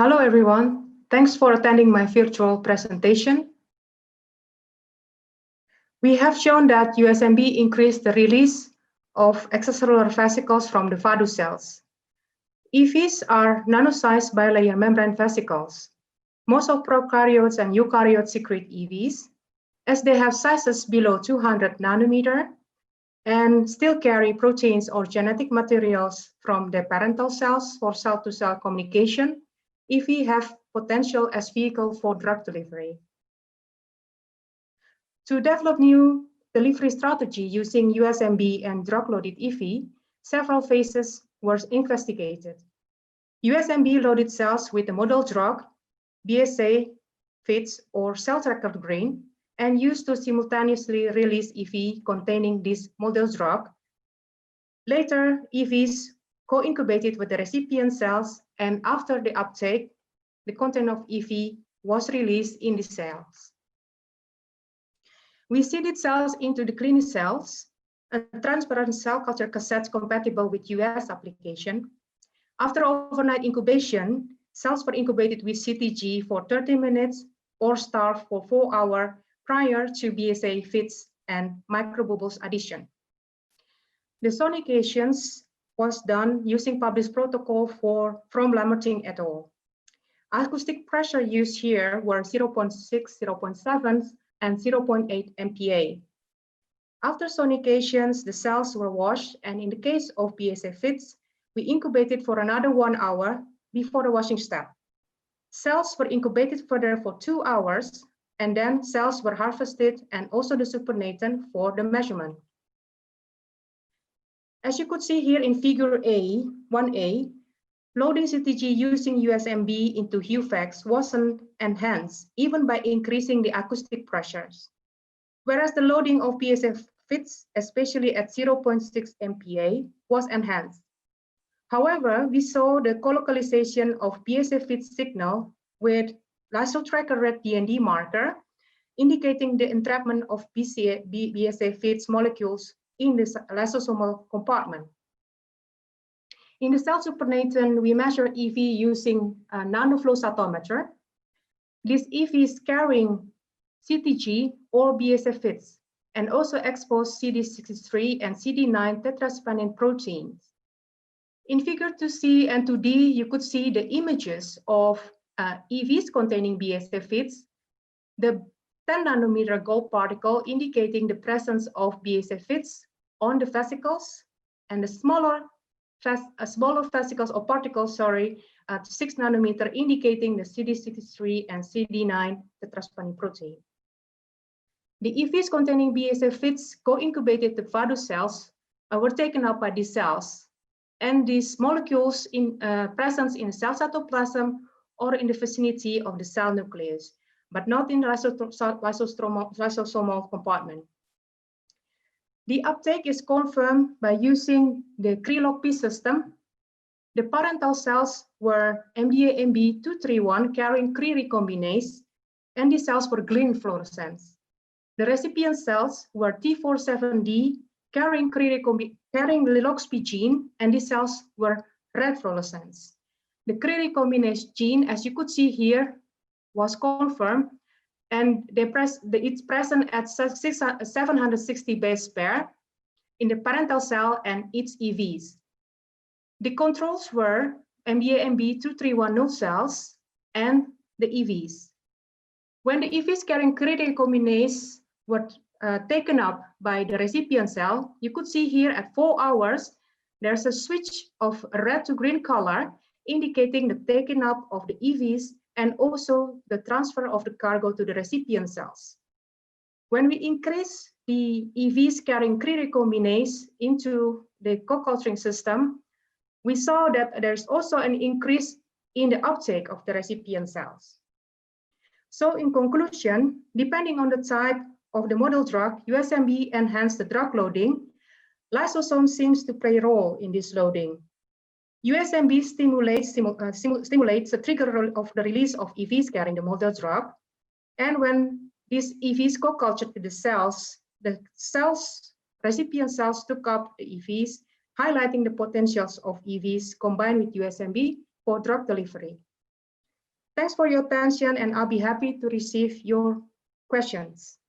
Hello, everyone. Thanks for attending my virtual presentation. We have shown that USMB increased the release of extracellular vesicles from the VADU cells. EVs are nano-sized bilayer membrane vesicles. Most of prokaryotes and eukaryotes secrete EVs, as they have sizes below 200 nanometer and still carry proteins or genetic materials from the parental cells for cell-to-cell communication. EV have potential as vehicle for drug delivery. To develop new delivery strategy using USMB and drug-loaded EV, several phases were investigated. USMB-loaded cells with the model drug, BSA, FITs, or cell tracker grain, and used to simultaneously release EV containing this model drug. Later, EVs co-incubated with the recipient cells, and after the uptake, the content of EV was released in the cells. We seeded cells into the clinic cells, a transparent cell culture cassette compatible with US application. After overnight incubation, cells were incubated with CTG for 30 minutes or starved for 4 hours prior to BSA fits and microbubbles addition. The sonications was done using published protocol from Lamartine et al. Acoustic pressure used here were 0.6, 0.7, and 0.8 MPa. After sonications, the cells were washed, and in the case of BSA fits, we incubated for another 1 hour before the washing step. Cells were incubated further for 2 hours, and then cells were harvested and also the supernatant for the measurement. As you could see here in figure 1A, loading CTG using USMB into HUVEX wasn't enhanced, even by increasing the acoustic pressures. Whereas the loading of BSA fits, especially at 0.6 MPa, was enhanced. However, we saw the colocalization of BSA fits signal with lysotracker red DND marker, indicating the entrapment of BSA fits molecules in the lysosomal compartment. In the cell supernatant, we measure EV using a nanoflow cytometer. This EV is carrying CTG or BSA fits and also expose CD63 and CD9 tetraspanin proteins. In figure 2C and 2D, you could see the images of EVs containing BSA fits, the 10 nanometer gold particle indicating the presence of BSA fits on the vesicles, and the smaller vesicles or particles, at 6 nanometer, indicating the CD63 and CD9 tetraspanin protein. The EVs containing BSA fits co-incubated the VADU cells were taken up by these cells, and these molecules in presence in the cell cytoplasm or in the vicinity of the cell nucleus, but not in the lysosomal compartment. The uptake is confirmed by using the CRE-LogP system. The parental cells were MDA-MB231 carrying CRE recombinase, and the cells were green fluorescence. The recipient cells were T47D carrying LOXP gene, and the cells were red fluorescence. The CRE recombinase gene, as you could see here, was confirmed, and it's present at 760 base pair in the parental cell and its EVs. The controls were MDA-MB231 null cells and the EVs. When the EVs carrying CRE recombinase were taken up by the recipient cell, you could see here at 4 hours, there's a switch of red to green color, indicating the taking up of the EVs and also the transfer of the cargo to the recipient cells. When we increase the EVs carrying CRE recombinase into the co-culturing system, we saw that there's also an increase in the uptake of the recipient cells. So in conclusion, depending on the type of the model drug, USMB enhanced the drug loading. Lysosome seems to play a role in this loading. USMB stimulates the trigger of the release of EVs carrying the model drug. And when these EVs co-cultured with the cells, recipient cells took up the EVs, highlighting the potentials of EVs combined with USMB for drug delivery. Thanks for your attention, and I'll be happy to receive your questions.